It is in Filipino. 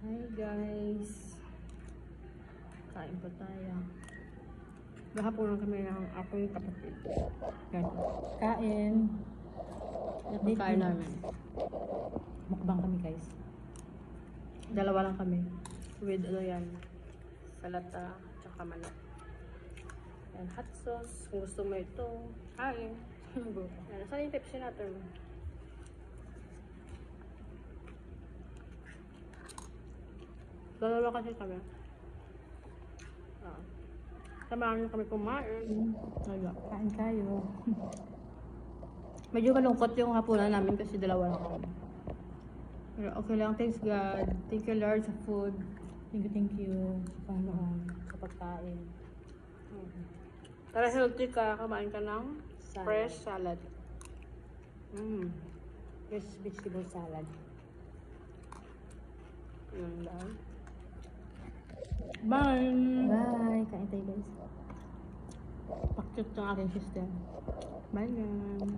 Hi guys, kain po tayo. Gahaponan kami ng aking kapatid. Yan. Kain. Kain namin. Mukbang kami guys. Dalawa lang kami. With ano yan, salata, tsaka manok. And hot sauce. Kung gusto mo ito, kain. Yan. Saan yung Pepsi natin? Dalawa kasi kami. Samahan niyo kami kumain. Kain kayo. Medyo malungkot yung hapunan namin kasi dalawa lang kami. Pero okay lang. Thanks God. Thank you Lord sa food. Thank you. Panginoon sa pagkain. Para healthy ka, kumain ka ng Salad. fresh salad. Fresh vegetable salad. Yun lang. Bye! Bye! Kain tayo guys. Pakit ng aking sister. Bye, guys.